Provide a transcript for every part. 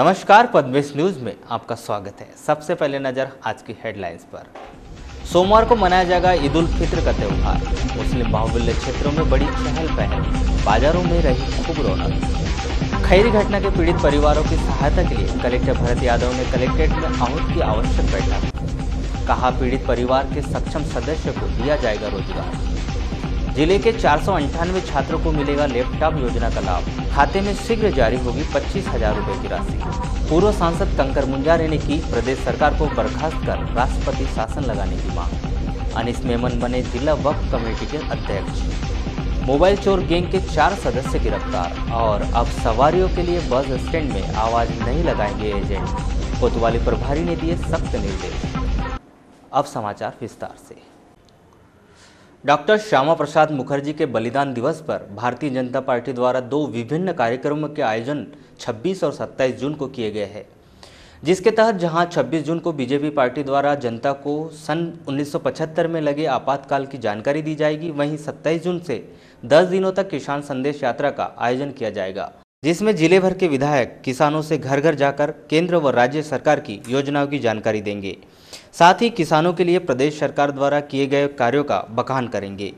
नमस्कार, पद्मेश न्यूज में आपका स्वागत है। सबसे पहले नजर आज की हेडलाइंस पर। सोमवार को मनाया जाएगा ईद उल फित्र का त्यौहार। मुस्लिम बाहुल्य क्षेत्रों में बड़ी चहल पहल, बाजारों में रही खूब रौनक। खैरी घटना के पीड़ित परिवारों की सहायता के लिए कलेक्टर भरत यादव ने कलेक्ट्रेट में आहूत की आवश्यक बैठक। कहा, पीड़ित परिवार के सक्षम सदस्य को दिया जाएगा रोजगार। जिले के 498 छात्रों को मिलेगा लैपटॉप योजना का लाभ। खाते में शीघ्र जारी होगी 25,000 रुपए की राशि। पूर्व सांसद कंकर मुंजारे ने की प्रदेश सरकार को बर्खास्त कर राष्ट्रपति शासन लगाने की मांग। अनीस मेमन बने जिला वक्फ कमेटी के अध्यक्ष। मोबाइल चोर गैंग के 4 सदस्य गिरफ्तार। और अब सवारियों के लिए बस स्टैंड में आवाज नहीं लगाएंगे एजेंट। कोतवाली प्रभारी ने दिए सख्त निर्देश। अब समाचार विस्तार से। डॉक्टर श्यामा प्रसाद मुखर्जी के बलिदान दिवस पर भारतीय जनता पार्टी द्वारा 2 विभिन्न कार्यक्रमों के आयोजन 26 और 27 जून को किए गए हैं, जिसके तहत जहां 26 जून को बीजेपी पार्टी द्वारा जनता को सन 1975 में लगे आपातकाल की जानकारी दी जाएगी, वहीं 27 जून से 10 दिनों तक किसान संदेश यात्रा का आयोजन किया जाएगा, जिसमें जिले भर के विधायक किसानों से घर घर जाकर केंद्र व राज्य सरकार की योजनाओं की जानकारी देंगे। साथ ही किसानों के लिए प्रदेश सरकार द्वारा किए गए कार्यों का बखान करेंगे।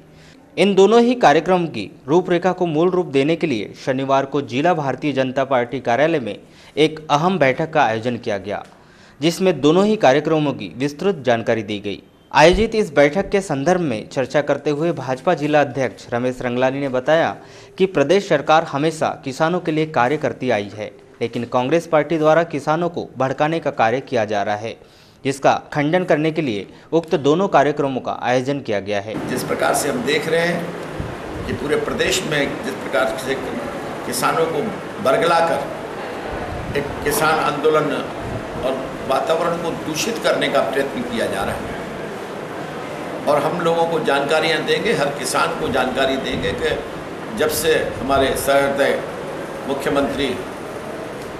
इन दोनों ही कार्यक्रम की रूपरेखा को मूल रूप देने के लिए शनिवार को जिला भारतीय जनता पार्टी कार्यालय में एक अहम बैठक का आयोजन किया गया, जिसमें दोनों ही कार्यक्रमों की विस्तृत जानकारी दी गई। आयोजित इस बैठक के संदर्भ में चर्चा करते हुए भाजपा जिला अध्यक्ष रमेश रंगलानी ने बताया कि प्रदेश सरकार हमेशा किसानों के लिए कार्य करती आई है, लेकिन कांग्रेस पार्टी द्वारा किसानों को भड़काने का कार्य किया जा रहा है, जिसका खंडन करने के लिए उक्त दोनों कार्यक्रमों का आयोजन किया गया है। जिस प्रकार से हम देख रहे हैं कि पूरे प्रदेश में जिस प्रकार से किसानों को बरगलाकर एक किसान आंदोलन और वातावरण को दूषित करने का प्रयत्न किया जा रहा है, और हम लोगों को जानकारियां देंगे, हर किसान को जानकारी देंगे कि जब से हमारे सहृदय मुख्यमंत्री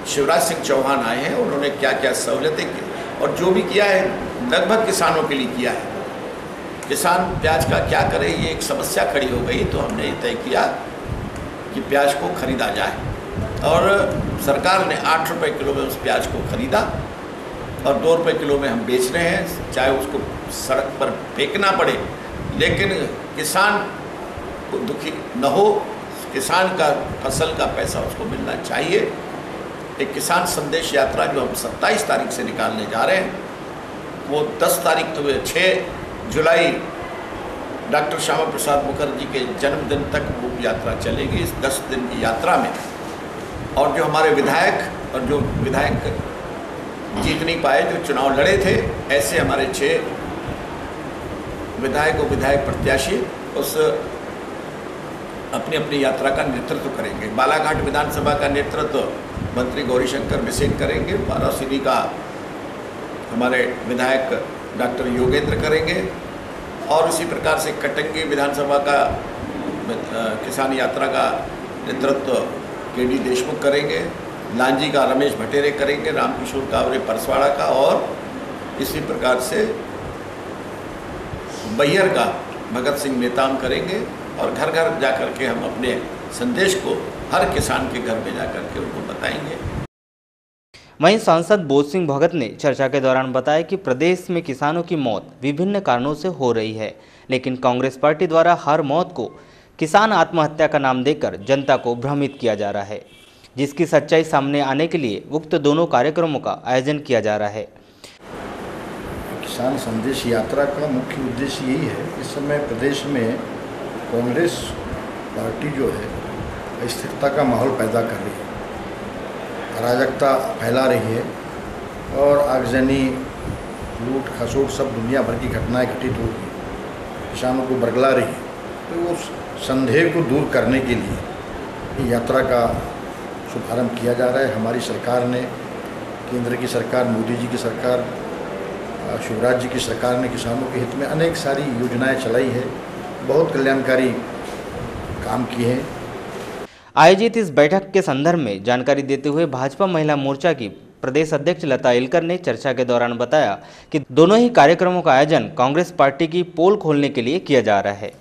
शिवराज सिंह चौहान आए हैं उन्होंने क्या क्या सहूलतें की, और जो भी किया है लगभग किसानों के लिए किया है। किसान प्याज का क्या करे, ये एक समस्या खड़ी हो गई, तो हमने ये तय किया कि प्याज को खरीदा जाए, और सरकार ने 8 रुपये किलो में उस प्याज को खरीदा और 2 रुपये किलो में हम बेच रहे हैं। चाहे उसको सड़क पर फेंकना पड़े, लेकिन किसान को दुखी न हो, किसान का फसल का पैसा उसको मिलना चाहिए। एक किसान संदेश यात्रा जो हम 27 तारीख से निकालने जा रहे हैं, वो 6 जुलाई डॉक्टर श्यामा प्रसाद मुखर्जी के जन्मदिन तक वो यात्रा चलेगी, इस 10 दिन की यात्रा में। और जो हमारे विधायक और जो विधायक जीत नहीं पाए, जो चुनाव लड़े थे, ऐसे हमारे 6 विधायक और विधायक प्रत्याशी उस अपनी अपनी यात्रा का नेतृत्व करेंगे। बालाघाट विधानसभा का नेतृत्व मंत्री गौरीशंकर बिसेन करेंगे, वाराणसी का हमारे विधायक डॉक्टर योगेंद्र करेंगे, और उसी प्रकार से कटंगी विधानसभा का किसान यात्रा का नेतृत्व केडी देशमुख करेंगे, लांजी का रमेश भटेरे करेंगे, रामकिशोर कावरे परसवाड़ा का, और इसी प्रकार से बैहर का भगत सिंह नेताम करेंगे। और घर घर जाकर के हम अपने संदेश को हर किसान के घर में जाकर के उनको बताएंगे। वहीं सांसद बोध सिंह भगत ने चर्चा के दौरान बताया कि प्रदेश में किसानों की मौत विभिन्न कारणों से हो रही है, लेकिन कांग्रेस पार्टी द्वारा हर मौत को किसान आत्महत्या का नाम देकर जनता को भ्रमित किया जा रहा है, जिसकी सच्चाई सामने आने के लिए उक्त दोनों कार्यक्रमों का आयोजन किया जा रहा है। किसान संदेश यात्रा का मुख्य उद्देश्य यही है, इस समय प्रदेश में कांग्रेस पार्टी जो है स्थिरता का माहौल पैदा कर रही है, अराजकता फैला रही है, और आगजनी, लूट खसोट सब दुनिया भर की घटनाएं घटित हो रही है, किसानों को बरगला रही है। तो उस संदेह को दूर करने के लिए यात्रा का शुभारंभ किया जा रहा है। हमारी सरकार ने, केंद्र की सरकार, मोदी जी की सरकार, शिवराज जी की सरकार ने किसानों के हित में अनेक सारी योजनाएं चलाई है, बहुत कल्याणकारी काम किए हैं। आयोजित इस बैठक के संदर्भ में जानकारी देते हुए भाजपा महिला मोर्चा की प्रदेश अध्यक्ष लता इलकर ने चर्चा के दौरान बताया कि दोनों ही कार्यक्रमों का आयोजन कांग्रेस पार्टी की पोल खोलने के लिए किया जा रहा है।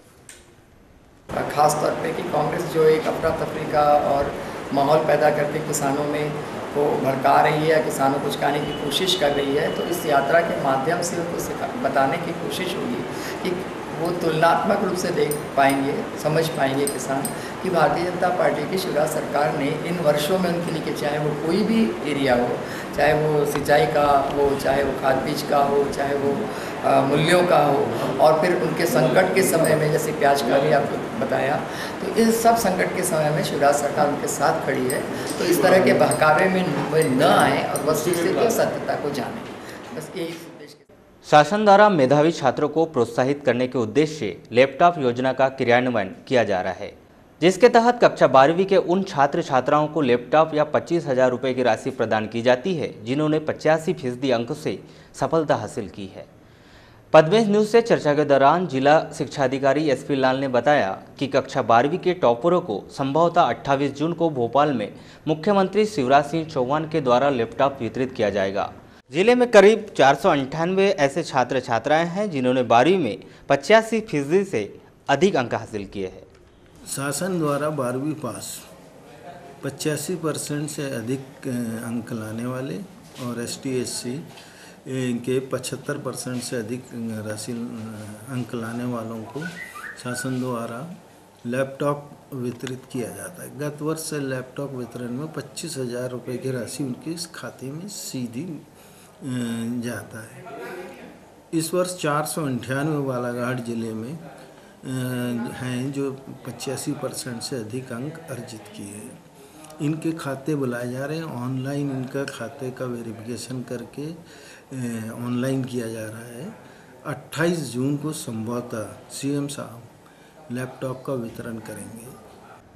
खास तौर पे कि कांग्रेस जो एक अफरा तफरी का और माहौल पैदा करके किसानों में को भड़का रही है या किसानों को उचकाने की कोशिश कर रही है, तो इस यात्रा के माध्यम से उनको बताने की कोशिश होगी कि वो तुलनात्मक रूप से देख पाएंगे, समझ पाएंगे किसान कि भारतीय जनता पार्टी की शिवराज सरकार ने इन वर्षों में उनके लिए, चाहे वो कोई भी एरिया हो, चाहे वो सिंचाई का हो, चाहे वो खाद बीज का हो, चाहे वो मूल्यों का हो, और फिर उनके संकट के समय में, जैसे प्याज का भी आपको बताया, तो इन सब संकट के समय में शिवराज सरकार उनके साथ खड़ी है। तो इस तरह के बहकावे में न आए और वस्तुस्थिति और सत्यता को जाने, बस यही उद्देश्य। शासन द्वारा मेधावी छात्रों को प्रोत्साहित करने के उद्देश्य से लैपटॉप योजना का क्रियान्वयन किया जा रहा है, जिसके तहत कक्षा 12वीं के उन छात्र छात्राओं को लैपटॉप या 25,000 रुपये की राशि प्रदान की जाती है जिन्होंने 85% अंक से सफलता हासिल की है। पद्मेश न्यूज से चर्चा के दौरान जिला शिक्षा अधिकारी SP लाल ने बताया कि कक्षा 12वीं के टॉपरों को संभवतः 28 जून को भोपाल में मुख्यमंत्री शिवराज सिंह चौहान के द्वारा लैपटॉप वितरित किया जाएगा। जिले में करीब 498 ऐसे छात्र छात्राएं हैं जिन्होंने 12वीं में 85% से अधिक अंक हासिल किए हैं। शासन द्वारा 12वीं पास 85% से अधिक अंक लाने वाले और ST SC के 75% से अधिक राशि अंक लाने वालों को शासन द्वारा लैपटॉप वितरित किया जाता है। गत वर्ष से लैपटॉप वितरण में 25,000 रुपये की राशि उनके इस खाते में सीधी जाता है। इस वर्ष 498 बालाघाट जिले में हैं जो 85% से अधिक अंक अर्जित किए हैं। इनके खाते बुलाए जा रहे हैं। ऑनलाइन इनका खाते का वेरिफिकेशन करके ऑनलाइन किया जा रहा है। 28 जून को संभवतः CM साहब लैपटॉप का वितरण करेंगे।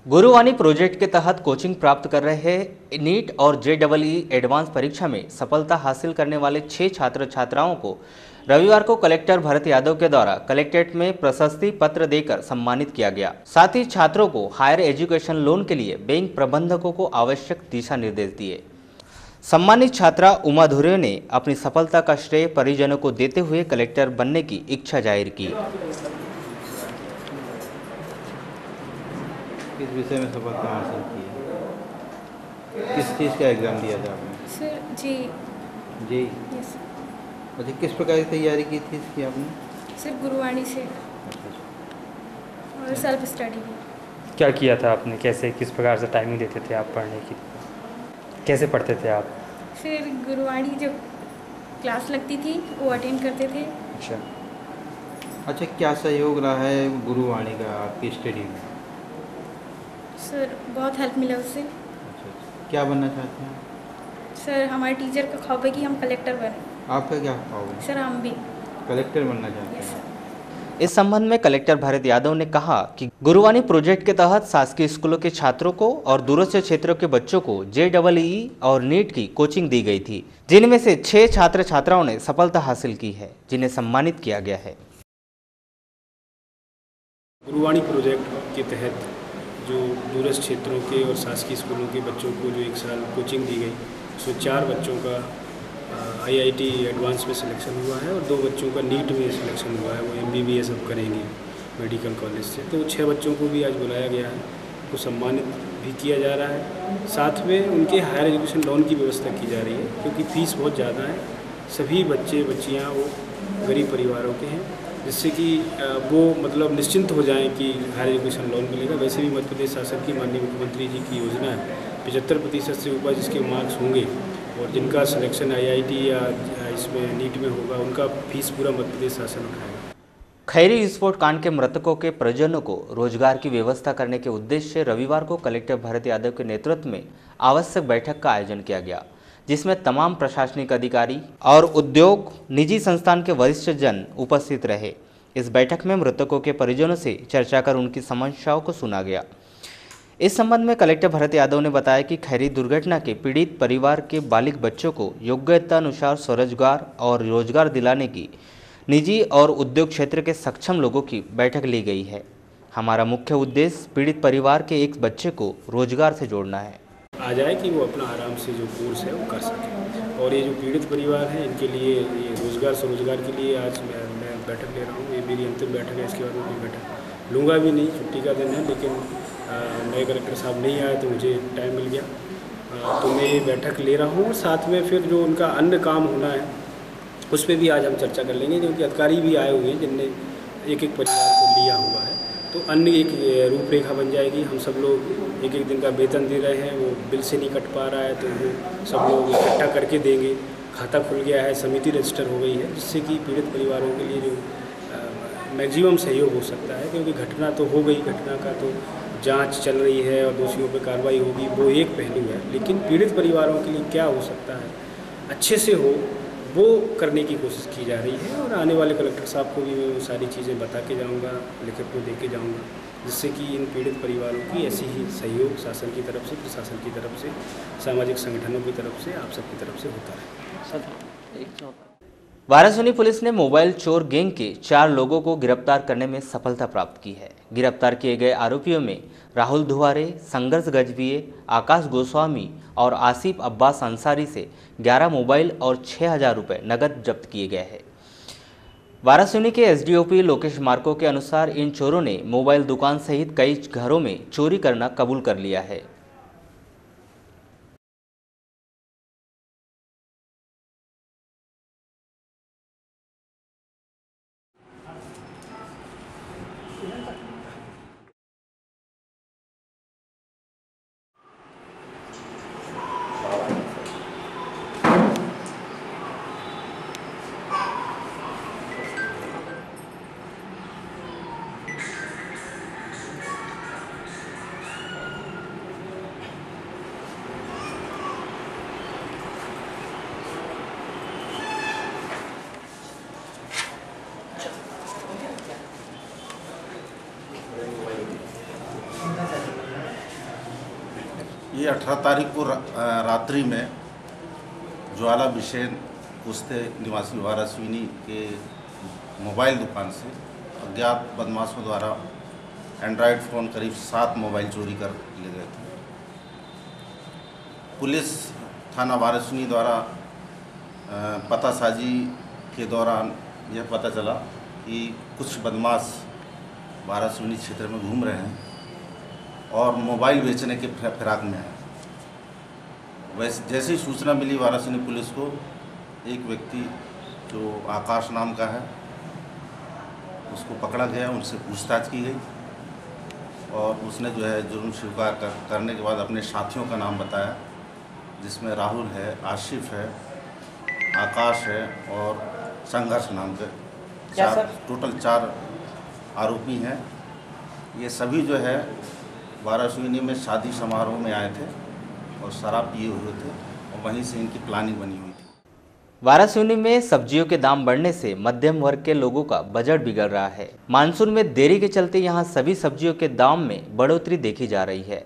गुरुवाणी प्रोजेक्ट के तहत कोचिंग प्राप्त कर रहे नीट और JEE एडवांस परीक्षा में सफलता हासिल करने वाले 6 छात्र छात्राओं को रविवार को कलेक्टर भरत यादव के द्वारा कलेक्ट्रेट में प्रशस्ति पत्र देकर सम्मानित किया गया। साथ ही छात्रों को हायर एजुकेशन लोन के लिए बैंक प्रबंधकों को आवश्यक दिशा निर्देश दिए। सम्मानित छात्रा उमा धुरे ने अपनी सफलता का श्रेय परिजनों को देते हुए कलेक्टर बनने की इच्छा जाहिर की। किस विषय में सफलता हासिल की है? किस चीज़ का एग्ज़ाम दिया था आपने? सर जी। यस। अच्छा, किस प्रकार की तैयारी की थी इसकी आपने? सर गुरुवाणी से और सेल्फ स्टडी भी। क्या किया था आपने? कैसे, किस प्रकार से टाइमिंग देते थे आप पढ़ने की? कैसे पढ़ते थे आप? फिर गुरुवाणी जब क्लास लगती थी वो अटेंड करते थे। अच्छा, क्या सहयोग रहा है गुरुवाणी का आपकी स्टडी में? सर बहुत हेल्प मिला उससे। अच्छा, क्या बनना चाहते हैं? सर हमारे टीचर का ख्वाब है कि हम कलेक्टर बने। आपका क्या ख्वाब है? सर हम भी कलेक्टर बनना चाहते हैं। इस संबंध में कलेक्टर भरत यादव ने कहा कि गुरुवाणी प्रोजेक्ट के तहत शासकीय स्कूलों के छात्रों को और दूरस्थ क्षेत्रों के बच्चों को JEE और नीट की कोचिंग दी गई थी, जिनमें से 6 छात्र छात्राओं ने सफलता हासिल की है, जिन्हें सम्मानित किया गया है। गुरुवाणी प्रोजेक्ट के तहत जो दूरस्थ क्षेत्रों के और शासकीय स्कूलों के बच्चों को जो 1 साल कोचिंग दी गई, उसमें 4 बच्चों का IIT एडवांस में सिलेक्शन हुआ है और 2 बच्चों का नीट में सिलेक्शन हुआ है। वो MBBS अब करेंगे मेडिकल कॉलेज से। तो 6 बच्चों को भी आज बुलाया गया है, उनको सम्मानित भी किया जा रहा है। साथ में उनके हायर एजुकेशन लोन की व्यवस्था की जा रही है, क्योंकि फ़ीस बहुत ज़्यादा है। सभी बच्चे बच्चियाँ वो गरीब परिवारों के हैं, जिससे कि वो मतलब निश्चिंत हो जाएं कि हायर एजुकेशन लोन मिलेगा। वैसे भी मध्य प्रदेश शासन की माननीय मुख्यमंत्री जी की योजना है 75% से ऊपर जिसके मार्क्स होंगे और जिनका सिलेक्शन IIT या इसमें नीट में होगा, उनका फीस पूरा मध्य प्रदेश शासन उठाएगा। खैरी विस्फोट कांड के मृतकों के परिजनों को रोजगार की व्यवस्था करने के उद्देश्य से रविवार को कलेक्टर भरत यादव के नेतृत्व में आवश्यक बैठक का आयोजन किया गया, जिसमें तमाम प्रशासनिक अधिकारी और उद्योग निजी संस्थान के वरिष्ठ जन उपस्थित रहे। इस बैठक में मृतकों के परिजनों से चर्चा कर उनकी समस्याओं को सुना गया। इस संबंध में कलेक्टर भरत यादव ने बताया कि खैरी दुर्घटना के पीड़ित परिवार के बालिग बच्चों को योग्यता अनुसार स्वरोजगार और रोजगार दिलाने की निजी और उद्योग क्षेत्र के सक्षम लोगों की बैठक ली गई है। हमारा मुख्य उद्देश्य पीड़ित परिवार के एक बच्चे को रोजगार से जोड़ना है। आ जाए कि वो अपना आराम से जो कोर्स है वो कर सके। और ये जो पीड़ित परिवार हैं, इनके लिए ये रोजगार स्वरोजगार के लिए आज मैं बैठक ले रहा हूँ। ये मेरी अंतिम बैठक है, इसके बाद मैं बैठक लूँगा भी नहीं। छुट्टी का दिन है, लेकिन नए कलेक्टर साहब नहीं आए तो मुझे टाइम मिल गया। तो मैं ये बैठक ले रहा हूँ और साथ में फिर जो उनका अन्य काम होना है उस पर भी आज हम चर्चा कर लेंगे, क्योंकि अधिकारी भी आए हुए हैं जिनने एक एक परिवार को लिया हुआ है। तो अन्य एक रूपरेखा बन जाएगी। हम सब लोग एक एक दिन का वेतन दे रहे हैं, वो बिल से नहीं कट पा रहा है तो वो सब लोग इकट्ठा करके देंगे। खाता खुल गया है, समिति रजिस्टर हो गई है, जिससे कि पीड़ित परिवारों के लिए जो मैक्सिमम सहयोग हो सकता है, क्योंकि घटना तो हो गई, घटना का तो जांच चल रही है और दोषियों पर कार्रवाई होगी, वो एक पहलू है। लेकिन पीड़ित परिवारों के लिए क्या हो सकता है अच्छे से हो, वो करने की कोशिश की जा रही है। और आने वाले कलेक्टर साहब को भी मैं वो सारी चीज़ें बता के जाऊँगा, लिखित में दे के जाऊँगा, जिससे कि इन पीड़ित परिवारों की ऐसी ही सहयोग शासन की तरफ से, प्रशासन की तरफ से, सामाजिक संगठनों की तरफ से, आप सबकी तरफ से होता रहे। वारासिवनी पुलिस ने मोबाइल चोर गैंग के 4 लोगों को गिरफ्तार करने में सफलता प्राप्त की है। गिरफ्तार किए गए आरोपियों में राहुल धुआरे, संघर्ष गजभिये, आकाश गोस्वामी और आसिफ अब्बास अंसारी से 11 मोबाइल और 6,000 रुपये नगद जब्त किए गए हैं। वारासिवनी के एसडीओपी लोकेश मार्को के अनुसार इन चोरों ने मोबाइल दुकान सहित कई घरों में चोरी करना कबूल कर लिया है। ये 18 तारीख को रात्रि में ज्वाला बिशेन कुश्ते निवासी वारासिवनी के मोबाइल दुकान से अज्ञात बदमाशों द्वारा एंड्रॉयड फ़ोन करीब 7 मोबाइल चोरी कर ले गए थे। पुलिस थाना वारासिवनी द्वारा पतासाजी के दौरान यह पता चला कि कुछ बदमाश वारासिवनी क्षेत्र में घूम रहे हैं और मोबाइल बेचने के फिराक में है। वैसे जैसे ही सूचना मिली वारासिवनी पुलिस को, एक व्यक्ति जो आकाश नाम का है उसको पकड़ा गया, उनसे पूछताछ की गई और उसने जो है जुर्म स्वीकार करने के बाद अपने साथियों का नाम बताया, जिसमें राहुल है, आशिफ है, आकाश है और संघर्ष नाम के टोटल 4 आरोपी हैं। ये सभी जो है वारासिवनी में शादी समारोह में आए थे और शराब पिए हुए थे और वहीं से इनकी प्लानिंग बनी हुई थी। वारासिवनी में सब्जियों के दाम बढ़ने से मध्यम वर्ग के लोगों का बजट बिगड़ रहा है। मानसून में देरी के चलते यहां सभी सब्जियों के दाम में बढ़ोतरी देखी जा रही है।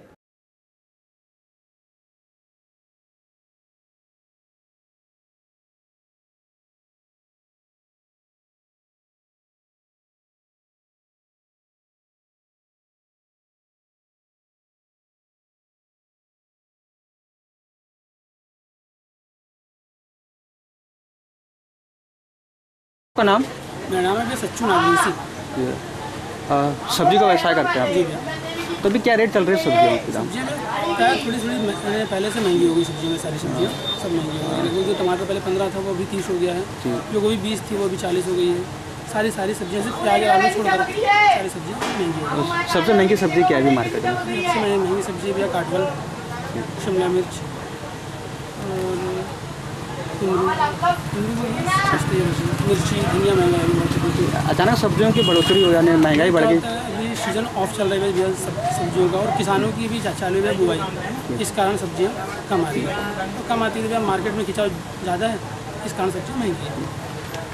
का नाम? मेरा नाम है सच्चू नागरिसी। सब्जी का व्यवसाय करते हैं आप? जी भैया। तो अभी क्या रेट चल रहे हैं सब्जियों के दाम? सब्जियों में क्या थोड़ी पहले से महंगी हो गई, सब्जियों में सारी सब्जियाँ सब महंगी हो गई। लेकिन जो टमाटर पहले 15 था वो अभी 30 हो गया है, जो गोभी 20 थी वो अभी 40 हो गई है। सारी सब्जियाँ से प्याज आलू छोड़कर सारी सब्जियाँ महंगी हो गई। सबसे महंगी सब्जी क्या है अभी मार्केट में? सबसे महंगी सब्जी भैया काटवल, शिमला मिर्च और मिर्ची, धनिया महंगा। अचानक सब्जियों की बढ़ोतरी हो जाने, महंगाई बढ़ गई। अभी सीजन ऑफ चल रही है भैया सब्जियों का, और किसानों की भी चालू है बुआई, इस कारण सब्जियां कम आ रही है। तो कम आती है भैया, मार्केट में खिंचाव ज़्यादा है, इस कारण सब्जियाँ महंगी है।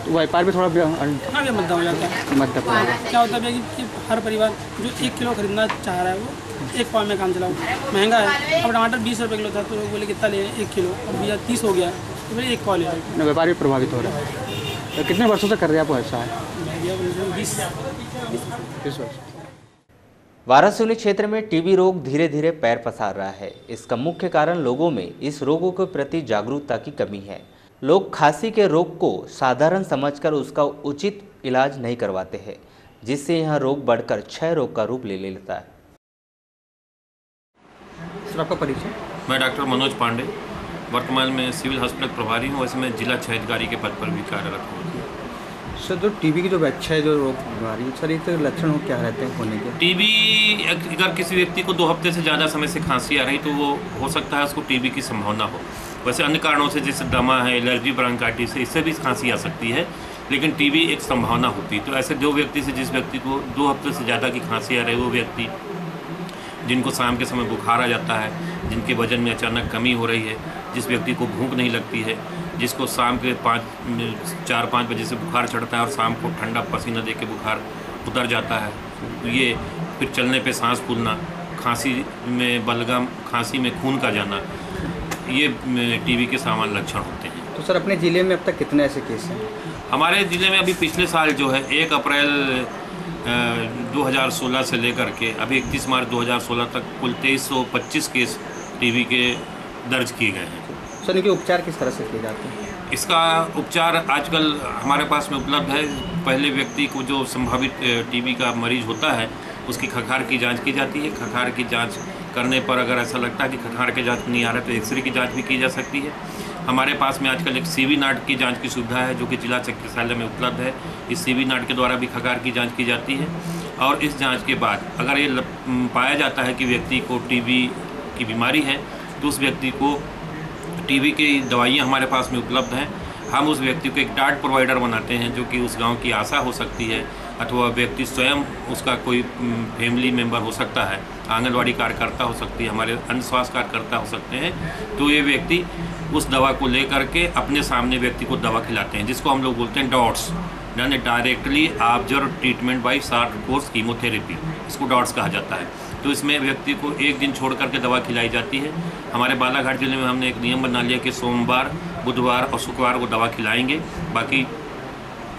तो व्यापार भी थोड़ा हाँ भैया मद्दा हो जाता है। मद्दा क्या होता है भैया कि हर परिवार जो 1 किलो खरीदना चाह रहा है वो 1 पाव में काम चलाओ, महंगा है। अब टमाटर 20 रुपये किलो था तो लोग बोले कितना ले 1 किलो, अब भैया 30 हो गया तो भैया 1 पाव ले रहे। व्यापारी प्रभावित हो रहा है। तो कितने वर्षों से कर रहे हैं आप ऐसा है? 20 वर्ष। वारासिवनी क्षेत्र में टीबी रोग धीरे धीरे पैर पसार रहा है। इसका मुख्य कारण लोगों में इस रोगों के प्रति जागरूकता की कमी है। लोग खांसी के रोग को साधारण समझकर उसका उचित इलाज नहीं करवाते हैं, जिससे यह रोग बढ़कर क्षय रोग का रूप ले लेता है। सर आपका परिचय? मैं डॉक्टर मनोज पांडे वर्तमान में सिविल हॉस्पिटल प्रभारी हूँ। वैसे मैं जिला क्षय अधिकारी के पद पर भी कार्यरत हूँ। सर जो टीबी की जो व्याख्या है, जो रोग बीमारी, सर इसके लक्षण क्या रहते हैं होने के? टीबी अगर किसी व्यक्ति को 2 हफ्ते से ज़्यादा समय से खांसी आ रही तो वो हो सकता है उसको टीबी की संभावना हो। वैसे अन्य कारणों से जैसे दमा है, एलर्जी, ब्रोंकाइटिस है, इससे भी खांसी आ सकती है, लेकिन टीबी एक संभावना होती है। तो ऐसे जिस व्यक्ति को 2 हफ्ते से ज़्यादा की खांसी आ रही है, वो व्यक्ति जिनको शाम के समय बुखार आ जाता है, जिनके वजन में अचानक कमी हो रही है, जिस व्यक्ति को भूख नहीं लगती है, जिसको शाम के 4-5 बजे से बुखार चढ़ता है और शाम को ठंडा पसीना दे के बुखार उतर जाता है, तो ये फिर चलने पे सांस फूलना, खांसी में बलगम, खांसी में खून का जाना, ये टीबी के सामान्य लक्षण होते हैं। तो सर अपने ज़िले में अब तक कितने ऐसे केस हैं? हमारे ज़िले में अभी पिछले साल जो है 1 अप्रैल 2016 से लेकर के अभी 31 मार्च 2016 तक कुल 2325 केस टीबी के दर्ज किए गए हैं। सर इनके उपचार किस तरह से किए जाते हैं? इसका उपचार आजकल हमारे पास में उपलब्ध है। पहले व्यक्ति को जो संभावित टीबी का मरीज होता है उसकी खखार की जांच की जाती है। खखार की जांच करने पर अगर ऐसा लगता है कि खखार की जांच नहीं आ रहा है तो एक्सरे की जांच भी की जा सकती है। हमारे पास में आजकल एक सीवी नाट की जांच की सुविधा है जो कि जिला चिकित्सालय में उपलब्ध है। इस सीवी नाट के द्वारा भी खखार की जांच की जाती है और इस जांच के बाद अगर ये पाया जाता है कि व्यक्ति को टीबी की बीमारी है तो उस व्यक्ति को टीबी की दवाइयाँ हमारे पास में उपलब्ध हैं। हम उस व्यक्ति को एक डार्ट प्रोवाइडर बनाते हैं जो कि उस गांव की आशा हो सकती है अथवा व्यक्ति स्वयं उसका कोई फैमिली मेंबर हो सकता है, आंगनवाड़ी कार्यकर्ता हो सकती है, हमारे अन्य स्वास्थ्य कार्यकर्ता हो सकते हैं। तो ये व्यक्ति उस दवा को लेकर के अपने सामने व्यक्ति को दवा खिलाते हैं जिसको हम लोग बोलते हैं डॉट्स, यानी directly observe treatment by short course chemotherapy, इसको डॉट्स कहा जाता है। तो इसमें व्यक्ति को 1 दिन छोड़ करके दवा खिलाई जाती है। हमारे बालाघाट जिले में हमने एक नियम बना लिया कि सोमवार, बुधवार और शुक्रवार को दवा खिलाएंगे, बाकी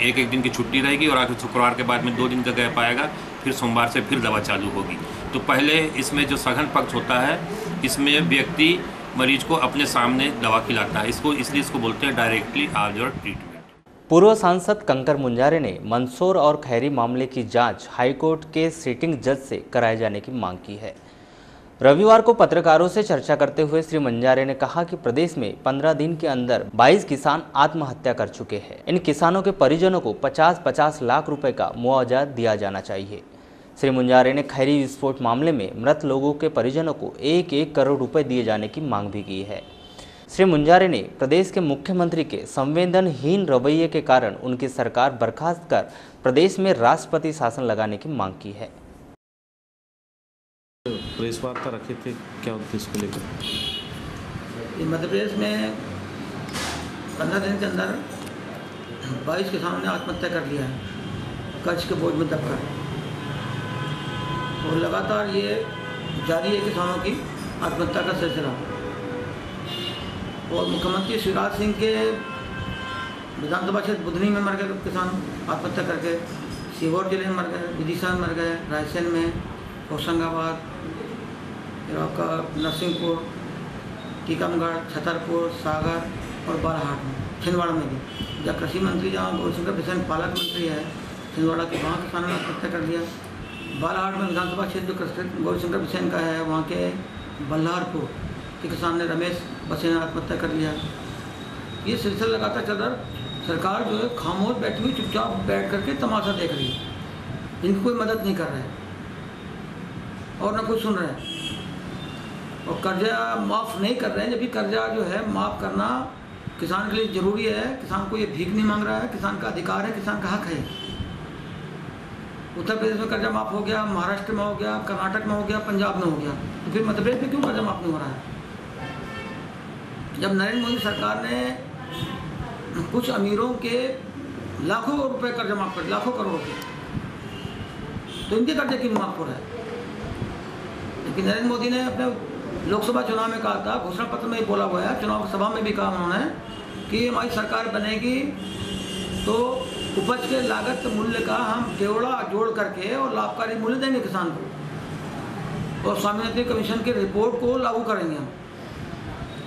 एक दिन की छुट्टी रहेगी और आगे शुक्रवार के बाद में 2 दिन का गैप आएगा, फिर सोमवार से फिर दवा चालू होगी। तो पहले इसमें जो सघन पक्ष होता है इसमें व्यक्ति मरीज को अपने सामने दवा खिलाता है, इसलिए इसको बोलते हैं डायरेक्टली ऑब्जर्व ट्रीटमेंट। पूर्व सांसद कंकर मुंजारे ने मंदसौर और खैरी मामले की जांच हाईकोर्ट के सिटिंग जज से कराए जाने की मांग की है। रविवार को पत्रकारों से चर्चा करते हुए श्री मुंजारे ने कहा कि प्रदेश में 15 दिन के अंदर 22 किसान आत्महत्या कर चुके हैं। इन किसानों के परिजनों को 50-50 लाख रुपए का मुआवजा दिया जाना चाहिए। श्री मुंजारे ने खैरी विस्फोट मामले में मृत लोगों के परिजनों को 1-1 करोड़ रुपए दिए जाने की मांग भी की है। श्री मुंजारे ने प्रदेश के मुख्यमंत्री के संवेदनहीन रवैये के कारण उनकी सरकार बर्खास्त कर प्रदेश में राष्ट्रपति शासन लगाने की मांग की है। प्रेस वार्ता रखे थे, क्या उद्देश्य को लेकर? मध्य प्रदेश में 15 दिन के अंदर 22 किसानों ने आत्महत्या कर लिया है कर्ज के बोझ में दबकर, और लगातार ये जारी है किसानों की आत्महत्या का सिलसिला। और मुख्यमंत्री शिवराज सिंह के विधानसभा क्षेत्र बुधनी में मर गए किसान आत्महत्या करके, सीहोर जिले में मर गए, विदिशा में मर गए, रायसेन में, होशंगाबाद, आपका नरसिंहपुर, टीकमगढ़, छतरपुर, सागर और बालाघाट में, छिंदवाड़ा में भी। जब कृषि मंत्री जहाँ गौरशंकर बिसेन पालक मंत्री है छिंदवाड़ा के, वहाँ किसानों ने आत्महत्या कर लिया। बालाघाट में विधानसभा क्षेत्र जो गौरशंकर बिसेन का है, वहाँ के बल्लारपुर के किसान ने रमेश बसे ने आत्महत्या कर लिया। ये सिलसिला लगातार चल रहा। सरकार जो है खामोश बैठी हुई चुपचाप बैठ करके तमाशा देख रही है, इनकी कोई मदद नहीं कर रहा है और ना कुछ सुन रहे हैं, और कर्जा माफ़ नहीं कर रहे हैं। जबकि कर्जा जो है माफ़ करना किसान के लिए ज़रूरी है। किसान को ये भीख नहीं मांग रहा है, किसान का अधिकार है, किसान का हक है। उत्तर प्रदेश में कर्जा माफ़ हो गया, महाराष्ट्र में हो गया, कर्नाटक में हो गया, पंजाब में हो गया, तो फिर मध्य प्रदेश में क्यों कर्जा माफ़ नहीं हो रहा है? जब नरेंद्र मोदी सरकार ने कुछ अमीरों के लाखों रुपए कर्जा माफ़ कर, लाखों करोड़ के, तो इनके कर्जे क्यों माफ़ हो रहा है? लेकिन नरेंद्र मोदी ने अपने लोकसभा चुनाव में कहा था, घोषणा पत्र में ही बोला हुआ है, चुनाव सभा में भी कहा उन्होंने कि हमारी सरकार बनेगी तो उपज के लागत मूल्य का हम ड्योड़ा जोड़ करके और लाभकारी मूल्य देंगे किसान को, और स्वामीनाथन कमीशन की रिपोर्ट को लागू करेंगे हम।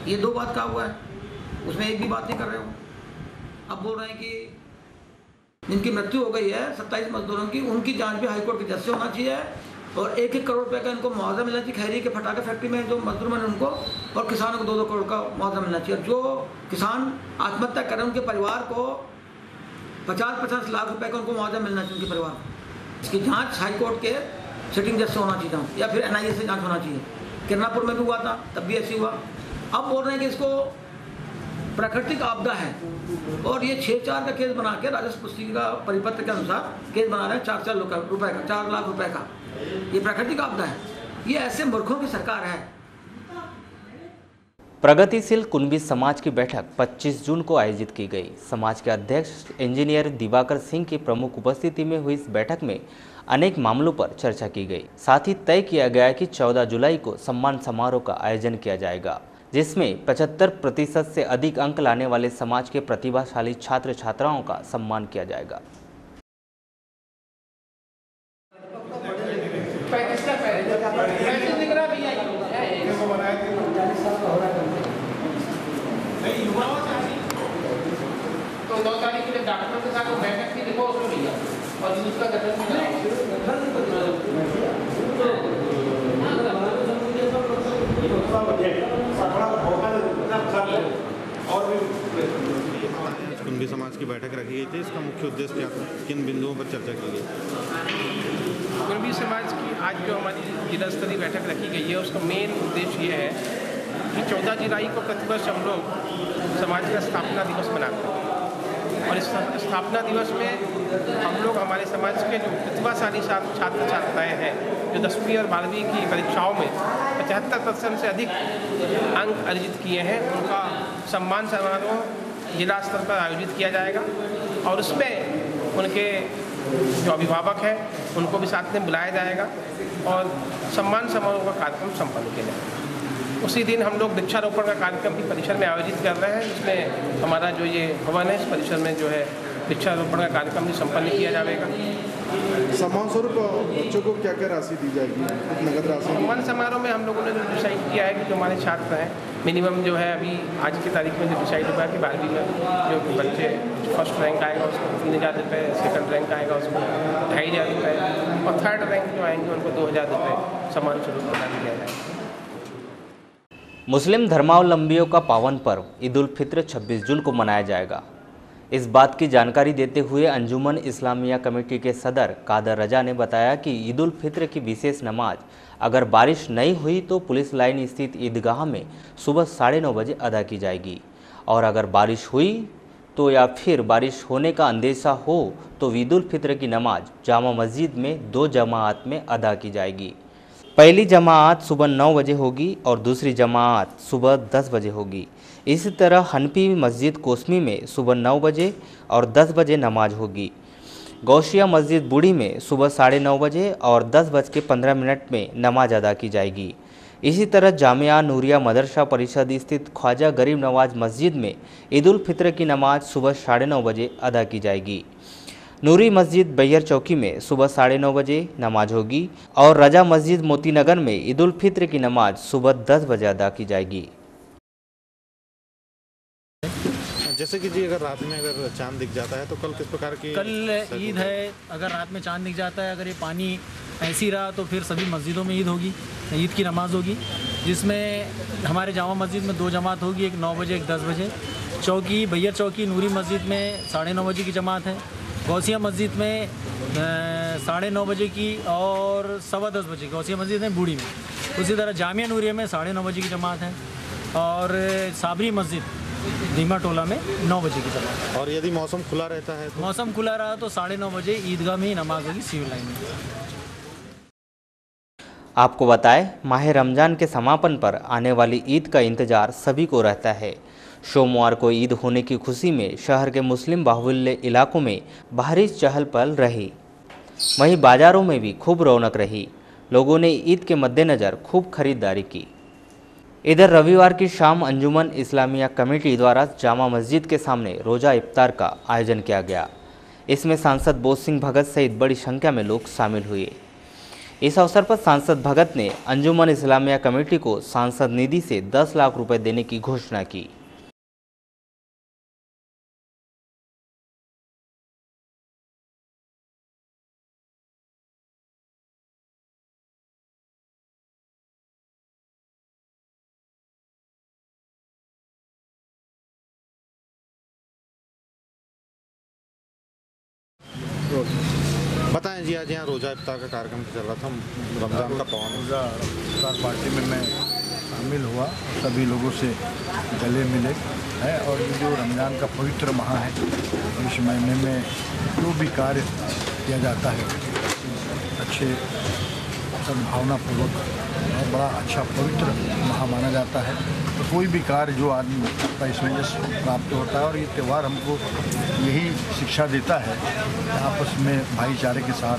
ये 2 बात कहा हुआ है, उसमें एक भी बात नहीं कर रहे हो। अब बोल रहे हैं कि जिनकी मृत्यु हो गई है 27 मजदूरों की, उनकी जांच भी हाईकोर्ट के जज से होना चाहिए, और 1-1 करोड़ रुपए का इनको मुआवजा मिलना चाहिए। खैरी के फटाखे फैक्ट्री में जो मजदूर बने उनको, और किसानों को 2-2 करोड़ का मुआवजा मिलना चाहिए। और जो किसान आत्महत्या करें उनके परिवार को 50-50 लाख रुपए का उनको मुआवजा मिलना चाहिए उनके परिवार को। इसकी जाँच हाईकोर्ट के सिटिंग जज से होना चाहिए, या फिर NIA से जाँच होना चाहिए। किरनापुर में भी हुआ था, तब भी ऐसी हुआ। अब बोल रहे हैं कि इसको प्राकृतिक आपदा है, और ये 6-4 का केस बना के राजस्व पुस्तिका का परिपत्र के अनुसार केस बना रहे हैं 4-4 रुपए का, 4 लाख रुपए का। ये प्राकृतिक आपदा है। ये ऐसे मूर्खों की सरकार है। प्रगतिशील कुणबी समाज की बैठक 25 जून को आयोजित की गई। समाज के अध्यक्ष इंजीनियर दिवाकर सिंह की प्रमुख उपस्थिति में हुई इस बैठक में अनेक मामलों पर चर्चा की गई। साथ ही तय किया गया कि 14 जुलाई को सम्मान समारोह का आयोजन किया जाएगा, जिसमें 75% से अधिक अंक लाने वाले समाज के प्रतिभाशाली छात्र छात्राओं का सम्मान किया जाएगा। तो 9 तारीख के लिए डॉक्टर के साथ बैठक भी लिखो उसमें भैया, और उसका गठन कुणबी समाज की बैठक रखी गई थी। इसका मुख्य उद्देश्य क्या था, किन बिंदुओं पर चर्चा की गई? कुणबी समाज की आज जो हमारी जिला स्तरीय बैठक रखी गई है, उसका मेन उद्देश्य ये है कि 14 जुलाई को प्रतिवर्ष हम लोग समाज का स्थापना दिवस मनाते हैं, और इस स्थापना दिवस में हम लोग हमारे समाज के जो प्रतिभाशाली छात्र छात्राएँ हैं, जो 10वीं और 12वीं की परीक्षाओं में 75% से अधिक अंक अर्जित किए हैं, उनका सम्मान समारोह जिला स्तर पर आयोजित किया जाएगा। और उसमें उनके जो अभिभावक हैं उनको भी साथ में बुलाया जाएगा, और सम्मान समारोह का कार्यक्रम संपन्न किया जाएगा। उसी दिन हम लोग वृक्षारोपण का कार्यक्रम भी परिसर में आयोजित कर रहे हैं, जिसमें हमारा जो ये भवन है, इस परिसर में जो है वृक्षारोपण का कार्यक्रम भी संपन्न किया जाएगा। सम्मान स्वरूप बच्चों को क्या क्या राशि दी जाएगी, नगद राशि? सम्मान समारोह में हम लोगों ने जो डिसाइड किया है कि जो हमारे छात्र हैं, मिनिमम जो है अभी आज की तारीख में जो डिसाइड हुआ है कि 12वीं में जो बच्चे फर्स्ट रैंक आएगा उसको 3000 रुपये, सेकंड रैंक आएगा उसको 2500 रुपये, और थर्ड रैंक जो आएंगे उनको 2000 रुपये सम्मान स्वरूप प्रदान किया जाएगा। मुस्लिम धर्मावलंबियों का पावन पर्व ईद उल फित्र 26 जून को मनाया जाएगा। इस बात की जानकारी देते हुए अंजुमन इस्लामिया कमेटी के सदर कादर रजा ने बताया कि ईद उल फित्र की विशेष नमाज अगर बारिश नहीं हुई तो पुलिस लाइन स्थित ईदगाह में सुबह 9:30 बजे अदा की जाएगी, और अगर बारिश हुई तो या फिर बारिश होने का अंदेशा हो तो ईद उल फित्र की नमाज जामा मस्जिद में 2 जमात में अदा की जाएगी। पहली जमात सुबह 9 बजे होगी और दूसरी जमात सुबह 10 बजे होगी। इसी तरह हनफी मस्जिद कोसमी में सुबह 9 बजे और 10 बजे नमाज होगी। गौशिया मस्जिद बूढ़ी में सुबह 9:30 बजे और 10:15 में नमाज अदा की जाएगी। इसी तरह जामिया नूरिया मदरसा परिषद स्थित ख्वाजा गरीब नवाज मस्जिद में ईद उल फित्र की नमाज सुबह 9:30 बजे अदा की जाएगी। नूरी मस्जिद बैयर चौकी में सुबह 9:30 बजे नमाज होगी, और रजा मस्जिद मोतीनगर में ईद उल फित्र की नमाज सुबह 10 बजे अदा की जाएगी। जैसे कि जी अगर रात में अगर चांद दिख जाता है तो कल किस प्रकार की? कल ईद है, अगर रात में चांद दिख जाता है, अगर ये पानी ऐसी रहा तो फिर सभी मस्जिदों में ईद होगी, ईद की नमाज होगी, जिसमें हमारे जामा मस्जिद में 2 जमात होगी, एक 9 बजे एक 10 बजे। चौकी बैयर चौकी नूरी मस्जिद में 9:30 बजे की जमात है। गौसिया मस्जिद में 9:30 बजे की और 10:15 बजे गौसिया मस्जिद में बूढ़ी में। उसी तरह जामिया नूरिया में 9:30 बजे की जमात है, और साबरी मस्जिद धीमा टोला में 9 बजे की जमात। और यदि मौसम खुला रहता है तो? मौसम खुला रहा तो 9:30 बजे ईदगाह में ही नमाज होगी सिविल लाइन में। आपको बताएं, माह रमज़ान के समापन पर आने वाली ईद का इंतज़ार सभी को रहता है। सोमवार को ईद होने की खुशी में शहर के मुस्लिम बाहुल्य इलाकों में भारी चहल पहल रही। वहीं बाज़ारों में भी खूब रौनक रही। लोगों ने ईद के मद्देनज़र खूब खरीदारी की। इधर रविवार की शाम अंजुमन इस्लामिया कमेटी द्वारा जामा मस्जिद के सामने रोज़ा इफ्तार का आयोजन किया गया। इसमें सांसद बोध सिंह भगत सहित बड़ी संख्या में लोग शामिल हुए। इस अवसर पर सांसद भगत ने अंजुमन इस्लामिया कमेटी को सांसद निधि से 10 लाख रुपए देने की घोषणा की। बताएं जी, आज यहाँ रोज़ा इफ्तार का कार्यक्रम चल रहा था, रमज़ान का पावन रोज़ा इफ्तार पार्टी में मैं शामिल हुआ और सभी लोगों से गले मिले है। और ये जो रमज़ान का पवित्र माह है, इस महीने में जो भी कार्य किया जाता है अच्छे सद्भावनापूर्वक और बड़ा अच्छा पवित्र माह माना जाता है। तो कोई भी कार्य जो आदमी का इसमें यश प्राप्त होता है, और ये त्यौहार हमको यही शिक्षा देता है कि आपस में भाईचारे के साथ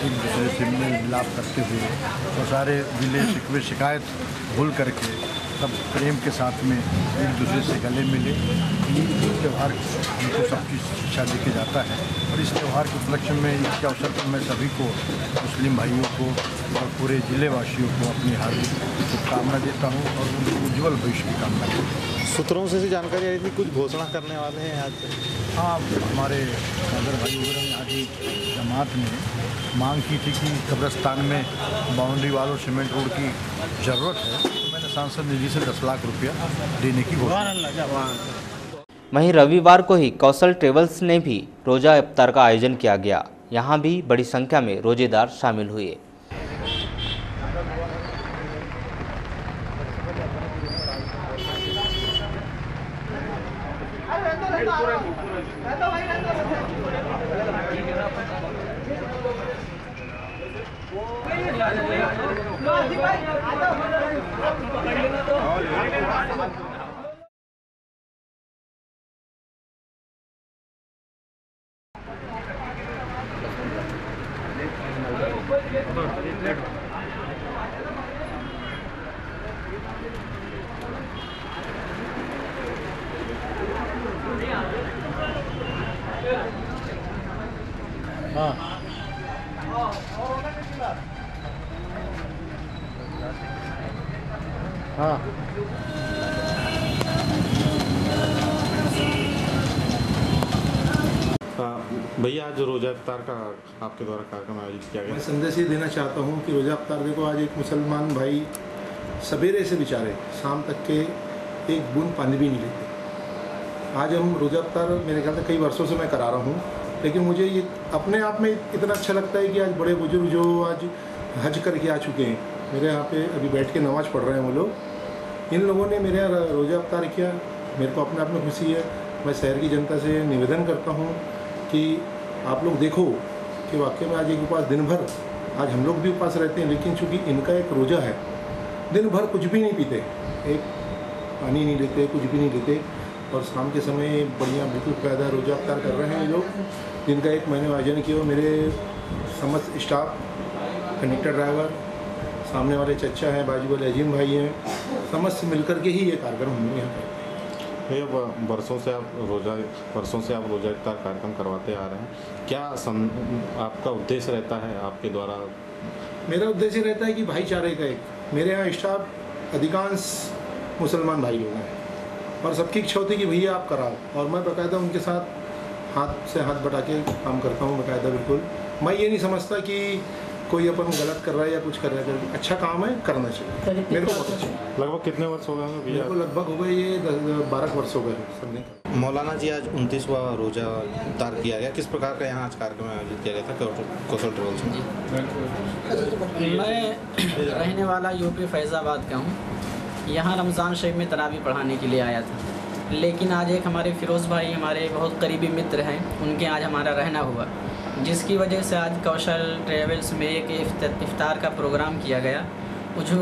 एक दूसरे से मेल मिलाप करते हुए तो सारे गिले शिकवे शिकायत भूल करके सब प्रेम के साथ में एक दूसरे से गले मिले। ये त्यौहार हमको सब चीज़ शिक्षा दे के जाता है। और इस त्यौहार के उपलक्ष्य में इसके अवसर पर मैं सभी को, मुस्लिम भाइयों को और पूरे ज़िले वासियों को अपनी हार्दिक शुभकामना देता हूँ और उनकी उज्ज्वल भविष्य की कामना करता हूँ। सूत्रों से जानकारी आई थी कुछ घोषणा करने वाले हैं आज। हाँ, हमारे सागर भाई वगैरह ने आज जमात ने मांग की थी कि कब्रिस्तान में बाउंड्री वालों सीमेंट रोड की ज़रूरत है, तो मैंने सांसद निधि से 10 लाख रुपया देने की घोषणा। वहीं रविवार को ही कौशल ट्रेवल्स ने भी रोज़ा इफ्तार का आयोजन किया गया। यहाँ भी बड़ी संख्या में रोजेदार शामिल हुए। भैया, आज रोज़ा इफ्तार का आपके द्वारा कार्यक्रम आयोजित किया गया। मैं संदेश ये देना चाहता हूँ कि रोज़ा इफ्तार देखो, आज एक मुसलमान भाई सवेरे से बेचारे शाम तक के एक बूंद पानी भी नहीं लेते। आज हम रोज़ा इफ्तार मेरे ख्याल से कई वर्षों से मैं करा रहा हूँ, लेकिन मुझे ये अपने आप में इतना अच्छा लगता है कि आज बड़े बुजुर्ग जो आज हज करके आ चुके हैं, मेरे यहाँ पे अभी बैठ के नमाज़ पढ़ रहे हैं वो लोग, इन लोगों ने मेरे यहाँ रोज़ा इफ्तार किया। मेरे को अपने आप में खुशी है। मैं शहर की जनता से निवेदन करता हूँ कि आप लोग देखो कि वाकई में आज एक उपवास दिन भर, आज हम लोग भी उपवास रहते हैं, लेकिन चूँकि इनका एक रोज़ा है, दिन भर कुछ भी नहीं पीते, एक पानी नहीं लेते, कुछ भी नहीं लेते, और शाम के समय बढ़िया बिल्कुल पैदा रोज़ा इफ्तार कर रहे हैं ये लोग, जिनका एक मैंने आयोजन किया। मेरे समस्त स्टाफ, कंडक्टर ड्राइवर, सामने वाले चच्चा हैं, बाजू वाले अजीम भाई हैं, समस्त मिलकर के ही ये कार्यक्रम हम लोग यहाँ करते हैं। भैया, वर्षों से आप रोज़ा इफ्तार कार्यक्रम करवाते आ रहे हैं, क्या आपका उद्देश्य रहता है आपके द्वारा? मेरा उद्देश्य रहता है कि भाईचारे का एक, मेरे यहाँ स्टाफ अधिकांश मुसलमान भाई लोग हैं और सबकी इच्छा होती है कि भैया आप कराओ, और मैं बाकायदा उनके साथ हाथ से हाथ बटा के काम करता हूँ बाकायदा। बिल्कुल मैं ये नहीं समझता कि कोई अपन गलत कर रहा है या कुछ कर रहा है, अच्छा काम है, करना चाहिए। मेरे को बहुत अच्छा। लगभग कितने वर्ष हो गए होंगे भैया? मेरे को लगभग हो गए ये 12 वर्ष हो गए। मौलाना जी, आज 29वां रोज़ा इफ्तार किया गया, किस प्रकार का यहाँ आज कार्यक्रम आयोजित किया गया था कौशल ट्रेवल्स में? मैं रहने वाला यूपी फैज़ाबाद का हूँ। यहाँ रमज़ान शरीफ में तरावी पढ़ाने के लिए आया था, लेकिन आज एक हमारे फिरोज़ भाई, हमारे बहुत करीबी मित्र हैं, उनके आज हमारा रहना हुआ, जिसकी वजह से आज कौशल ट्रेवल्स में एक इफ्तार का प्रोग्राम किया गया।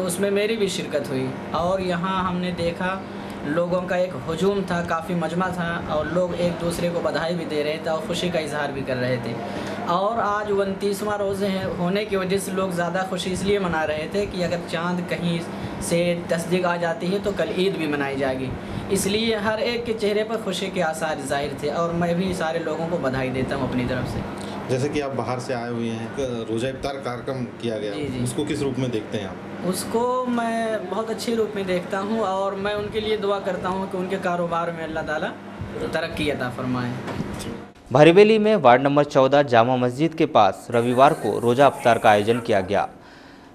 उसमें मेरी भी शिरकत हुई और यहाँ हमने देखा लोगों का एक हुजूम था, काफ़ी मजमा था और लोग एक दूसरे को बधाई भी दे रहे थे और ख़ुशी का इजहार भी कर रहे थे। और आज 29वां रोज़े होने की वजह से लोग ज़्यादा खुशी इसलिए मना रहे थे कि अगर चाँद कहीं से तस्दीक आ जाती है तो कल ईद भी मनाई जाएगी, इसलिए हर एक के चेहरे पर खुशी के आसार ज़ाहिर थे और मैं भी सारे लोगों को बधाई देता हूँ अपनी तरफ से। जैसे कि आप बाहर से आए हुए हैं, रोज़ा इफ्तार कार्यक्रम किया गया, जी। उसको किस रूप में देखते हैं आप? उसको मैं बहुत अच्छे रूप में देखता हूँ और मैं उनके लिए दुआ करता हूँ कि उनके कारोबार में अल्लाह ताला तरक्की अता फरमाए। बरेली में वार्ड नंबर 14 जामा मस्जिद के पास रविवार को रोज़ा इफ्तार का आयोजन किया गया।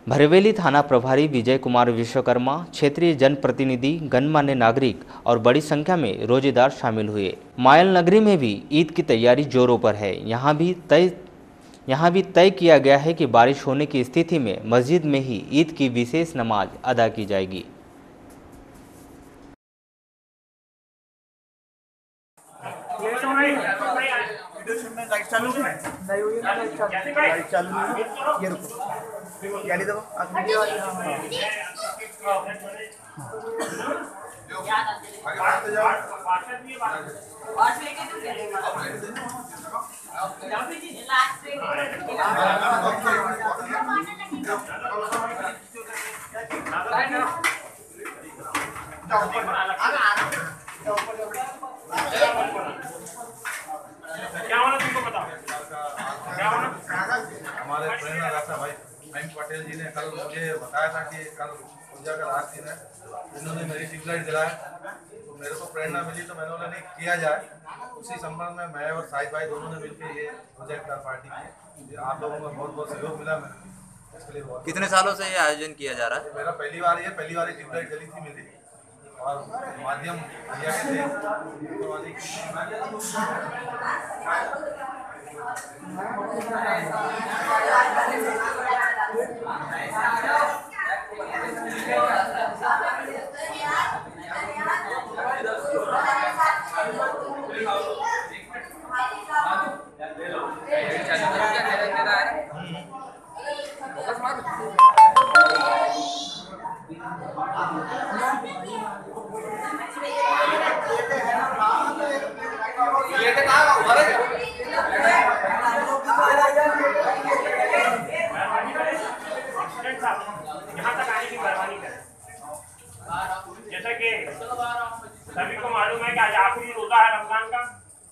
भरवेली थाना प्रभारी विजय कुमार विश्वकर्मा, क्षेत्रीय जनप्रतिनिधि, गणमान्य नागरिक और बड़ी संख्या में रोजेदार शामिल हुए। मायल नगरी में भी ईद की तैयारी जोरों पर है। यहाँ भी तय किया गया है कि बारिश होने की स्थिति में मस्जिद में ही ईद की विशेष नमाज अदा की जाएगी। हमारे प्रेरणा दाता भाई मयंक पटेल जी ने कल मुझे बताया था कि कल पूजा का लास्ट दिन है, उन्होंने मेरी ट्यूबलाइट जलाया तो मेरे को प्रेरणा मिली तो मैंने बोला नहीं किया जाए। उसी संबंध में मैं और साहिद भाई दोनों ने मिलकर ये रोजा इफ्तार पार्टी की। आप लोगों को बहुत बहुत सहयोग मिला मैं इसके लिए बहुत। कितने सालों से ये आयोजन किया जा रहा है? मेरा पहली बार ट्यूबलाइट जली थी मेरी और माध्यम भैया के जैसा कि सभी को मालूम है कि आज आखिरी रोजा है रमजान का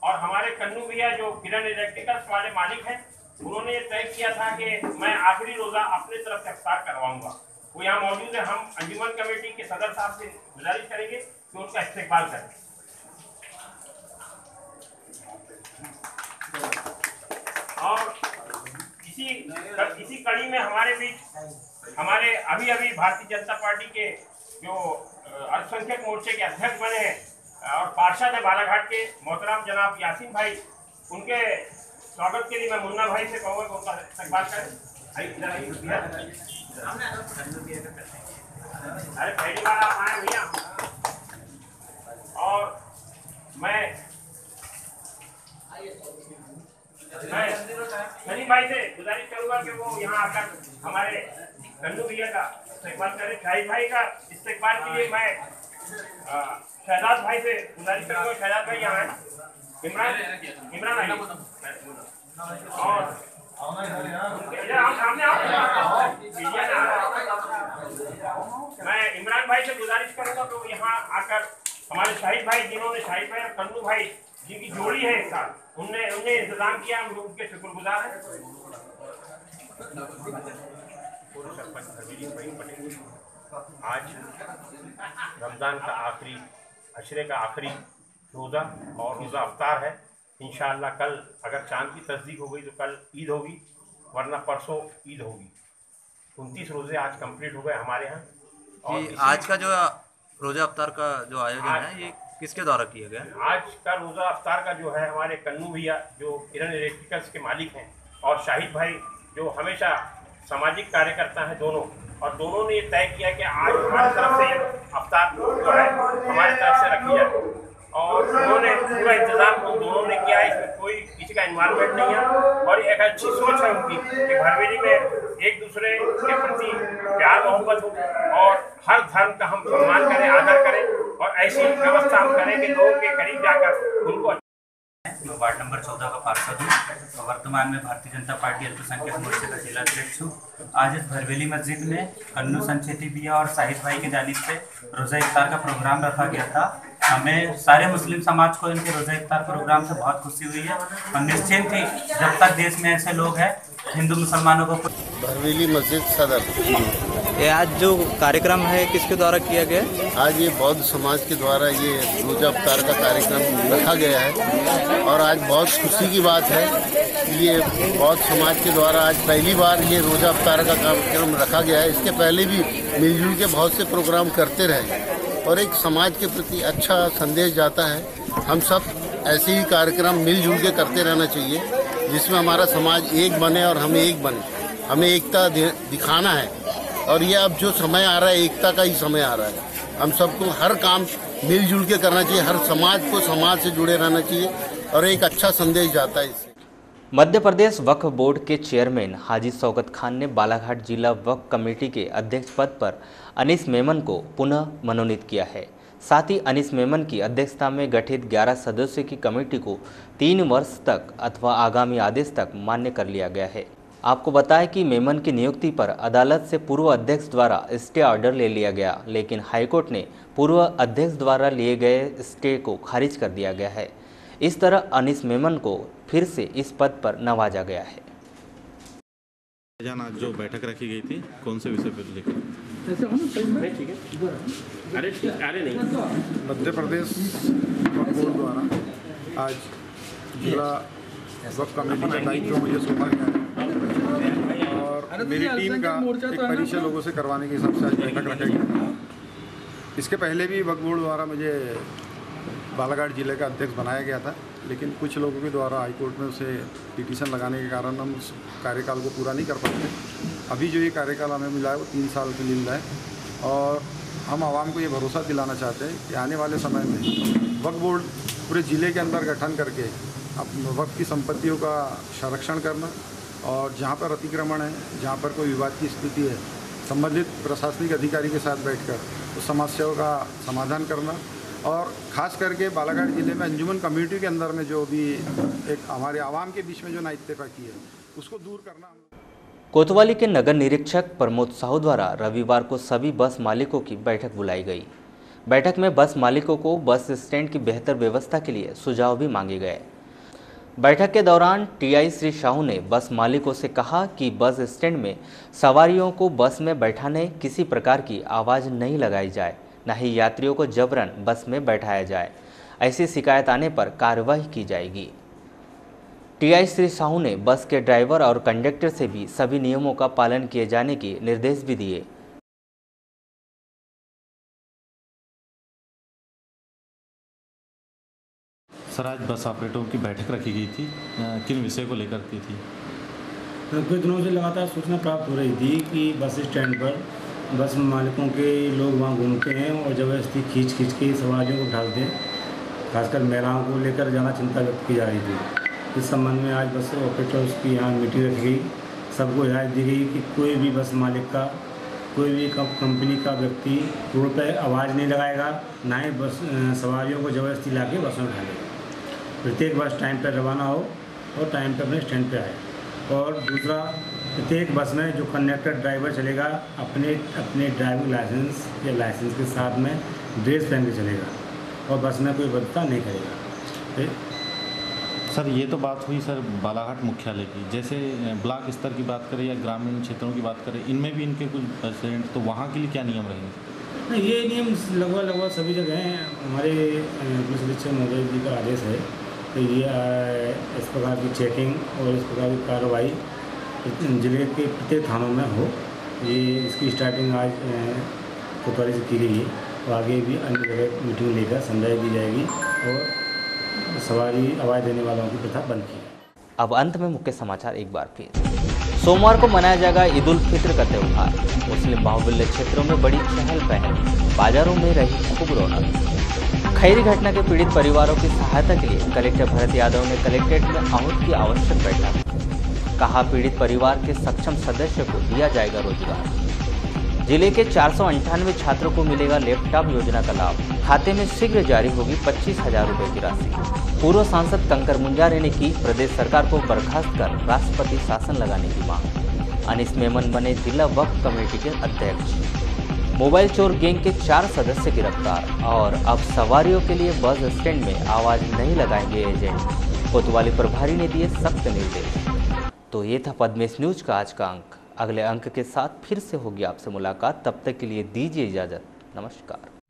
और हमारे कन्नू भैया जो किरण इलेक्ट्रिकल्स वाले मालिक हैं उन्होंने ये तय किया था कि मैं आखिरी रोजा अपने तरफ से इफ्तार करवाऊंगा। वो यहाँ मौजूद है। हम अंजुमन कमेटी के सदर साहब से गुजारिश करेंगे कि उनका इस्तेकबाल करें। और इसी कड़ी में हमारे बीच हमारे अभी भारतीय जनता पार्टी के जो अल्पसंख्यक मोर्चे के अध्यक्ष बने हैं और पार्षद है बालाघाट के मोहतरम जनाब यासीन भाई, उनके स्वागत के लिए मैं मुन्ना भाई से कहूँगा कि उनका इस्तेकबाल करें। अरे पहली बार आप आए भैया। और मैं सनी भाई से गुजारिश करूंगा कि वो यहाँ आकर हमारे कन्नू भैया का इस्तेकबाल करें। शाहिद भाई का इस्तेकबाल के लिए मैं शहजाद भाई से गुजारिश करूंगा। शहजाद भाई यहाँ है। इमरान भाई और सामने मैं इमरान भाई से गुजारिश करूंगा तो यहाँ आकर हमारे शाहिद भाई शाहिद भाई और कन्नू भाई जिनकी जोड़ी है इस साल, उनने इंतजाम किया, हम लोग उनके शुक्रगुजार हैं। आज रमज़ान का आखिरी अशरे का आखिरी रोज़ा और रोज़ा अफ्तार है। इंशाअल्लाह कल अगर चांद की तस्दीक हो गई तो कल ईद होगी, वरना परसों ईद होगी। 29 रोज़े आज कंप्लीट हो गए हमारे यहाँ। और आज का जो रोज़ा अफ्तार का जो आयोजन है ये किसके द्वारा किया गया? आज का रोज़ा अफ्तार का जो है हमारे कन्नू भैया जो किरण इलेक्ट्रिकल्स के मालिक हैं और शाहिद भाई जो हमेशा सामाजिक कार्यकर्ता हैं दोनों ने ये तय किया कि आज हमारी तरफ से अफ्तार जो है हमारी तरफ से रखी जाए और उन्होंने पूरा इंतजाम उन दोनों ने किया। इसमें कोई किसी का इन्वॉल्वमेंट नहीं है और एक अच्छी सोच है उनकी कि भरवेली में एक दूसरे के प्रति प्यार मोहब्बत हो और हर धर्म का हम सम्मान करें, आदर करें और ऐसी व्यवस्था हम करें कि लोगों के करीब जाकर उनको। मैं वार्ड नंबर 14 का पार्षद हूँ और वर्तमान में भारतीय जनता पार्टी अल्पसंख्यक मोर्चे का जिला अध्यक्ष हूँ। आज इस भरवेली मस्जिद में कन्नू संचेती भैया और साहिद भाई की जानिब से रोज़ा इफ्तार का प्रोग्राम रखा गया था। हमें सारे मुस्लिम समाज को इनके रोज़ा इफ्तार प्रोग्राम से बहुत खुशी हुई है और निश्चिंत ही जब तक देश में ऐसे लोग हैं हिंदू मुसलमानों को भरवेली मस्जिद सदर। ये आज जो कार्यक्रम है किसके द्वारा किया गया? आज ये बौद्ध समाज के द्वारा ये रोजा अफ्तार का कार्यक्रम रखा गया है और आज बहुत खुशी की बात है कि ये बौद्ध समाज के द्वारा आज पहली बार ये रोजा अफ्तार का कार्यक्रम रखा गया है। इसके पहले भी मिलजुल के बहुत से प्रोग्राम करते रहे और एक समाज के प्रति अच्छा संदेश जाता है। हम सब ऐसे ही कार्यक्रम मिलजुल के करते रहना चाहिए जिसमें हमारा समाज एक बने और हम एक बने। हमें एकता दिखाना है और ये अब जो समय आ रहा है एकता का ही समय आ रहा है। हम सबको हर काम मिलजुल के करना चाहिए, हर समाज को समाज से जुड़े रहना चाहिए और एक अच्छा संदेश जाता है इससे। मध्य प्रदेश वक्फ बोर्ड के चेयरमैन हाजी शौकत खान ने बालाघाट जिला वक्फ कमेटी के अध्यक्ष पद पर अनीस मेमन को पुनः मनोनीत किया है। साथ ही अनीस मेमन की अध्यक्षता में गठित 11 सदस्यों की कमेटी को 3 वर्ष तक अथवा आगामी आदेश तक मान्य कर लिया गया है। आपको बताएं कि मेमन की नियुक्ति पर अदालत से पूर्व अध्यक्ष द्वारा स्टे ऑर्डर ले लिया गया, लेकिन हाईकोर्ट ने पूर्व अध्यक्ष द्वारा लिए गए स्टे को खारिज कर दिया गया है। इस तरह अनीस मेमन को फिर से इस पद पर नवाजा गया है। आज जो बैठक रखी गई थी कौन से विषय पर लेकर? मध्य प्रदेश वक्फ बोर्ड द्वारा आज जिला वक्फ कमेटी का दायित्व मुझे सौंपा गया है और मेरी टीम का एक परिचय लोगों से करवाने के हिसाब से आज बैठक रखा गया। इसके पहले भी वक्फ बोर्ड द्वारा मुझे बालाघाट जिले का अध्यक्ष बनाया गया था, लेकिन कुछ लोगों के द्वारा हाईकोर्ट में उसे पिटीशन लगाने के कारण हम उस कार्यकाल को पूरा नहीं कर पाते। अभी जो ये कार्यकाल हमें मिला है वो 3 साल के लिए मिला है और हम आवाम को ये भरोसा दिलाना चाहते हैं कि आने वाले समय में वक्फ बोर्ड पूरे ज़िले के अंदर गठन करके वक्फ की संपत्तियों का संरक्षण करना और जहाँ पर अतिक्रमण है, जहाँ पर कोई विवाद की स्थिति है, संबंधित प्रशासनिक अधिकारी के साथ बैठकर उस समस्याओं का समाधान करना और ख़ास करके बालाघाट जिले में अंजुमन कम्युनिटी के अंदर में जो भी एक हमारे आवाम के बीच में जो नाइत्तेफाकी है उसको दूर करना। कोतवाली के नगर निरीक्षक प्रमोद साहू द्वारा रविवार को सभी बस मालिकों की बैठक बुलाई गई। बैठक में बस मालिकों को बस स्टैंड की बेहतर व्यवस्था के लिए सुझाव भी मांगे गए। बैठक के दौरान टीआई श्री साहू ने बस मालिकों से कहा कि बस स्टैंड में सवारियों को बस में बैठाने किसी प्रकार की आवाज़ नहीं लगाई जाए, न ही यात्रियों को जबरन बस में बैठाया जाए। ऐसी शिकायत आने पर कार्रवाई की जाएगी। टीआई श्री साहू ने बस के ड्राइवर और कंडक्टर से भी सभी नियमों का पालन किए जाने के निर्देश भी दिए। सर, आज बस ऑपरेटरों की बैठक रखी गई थी, किन विषय को लेकर की थी? कुछ दिनों से लगातार सूचना प्राप्त हो रही थी कि बस स्टैंड पर बस मालिकों के लोग वहाँ घूमते हैं और ज़बरदस्ती खींच के सवारियों को ढालते हैं। खासकर महिलाओं को लेकर ज़्यादा चिंता व्यक्त की जा रही थी। इस संबंध में आज बस ऑपरेटर्स की यहाँ मीटिंग रखी गई। सबको हिदायत दी गई कि कोई भी बस मालिक का, कोई भी कंपनी का व्यक्ति रोड पर आवाज़ नहीं लगाएगा, ना ही बस सवारियों को ज़बरदस्ती ला के बसों में ढालेगा। प्रत्येक बस टाइम पर रवाना हो और टाइम पर अपने स्टैंड पर आए। और दूसरा, प्रत्येक बस में जो कंडक्टर ड्राइवर चलेगा अपने ड्राइविंग लाइसेंस या लाइसेंस के साथ में ड्रेस पहन के चलेगा और बस में कोई बदता नहीं करेगा। सर, ये तो बात हुई सर बालाघाट मुख्यालय की। जैसे ब्लॉक स्तर की बात करें या ग्रामीण क्षेत्रों की बात करें, इनमें भी इनके कुछ एक्सीडेंट, तो वहाँ के लिए क्या नियम रहेंगे? नहीं, ये नियम लगभग सभी जगह हैं। हमारे पुलिस अधीक्षक महोदय जी का आदेश है तो ये इस प्रकार की चेकिंग और इस प्रकार की कार्रवाई जिले के प्रत्येक थानों में हो। ये इसकी स्टार्टिंग आज कोतवाली से की गई है और आगे भी अन्य जगह मीटिंग लेकर समझाई दी जाएगी और सवारी आवाज़ देने वालों की प्रथा बंद की। अब अंत में मुख्य समाचार एक बार फिर। सोमवार को मनाया जाएगा ईद उल फित्र का त्यौहार। मुस्लिम बाहुल्य क्षेत्रों में बड़ी चहल पहल, बाजारों में रही खूब रौनक। खैरी घटना के पीड़ित परिवारों की सहायता के लिए कलेक्टर भरत यादव ने कलेक्ट्रेट में आहूत की आवश्यक बैठक। कहा, पीड़ित परिवार के सक्षम सदस्य को दिया जाएगा रोजगार। जिले के 498 छात्रों को मिलेगा लैपटॉप योजना का लाभ। खाते में शीघ्र जारी होगी 25,000 रुपये की राशि। पूर्व सांसद कंकर मुंजारे ने की प्रदेश सरकार को बर्खास्त कर राष्ट्रपति शासन लगाने की मांग। अनीस मेमन बने जिला वक्फ कमेटी के अध्यक्ष। मोबाइल चोर गैंग के 4 सदस्य गिरफ्तार। और अब सवारियों के लिए बस स्टैंड में आवाज नहीं लगाएंगे एजेंट। कोतवाली प्रभारी ने दिए सख्त निर्देश। तो ये था पद्मेश न्यूज का आज का अंक। अगले अंक के साथ फिर से होगी आपसे मुलाकात, तब तक के लिए दीजिए इजाज़त। नमस्कार।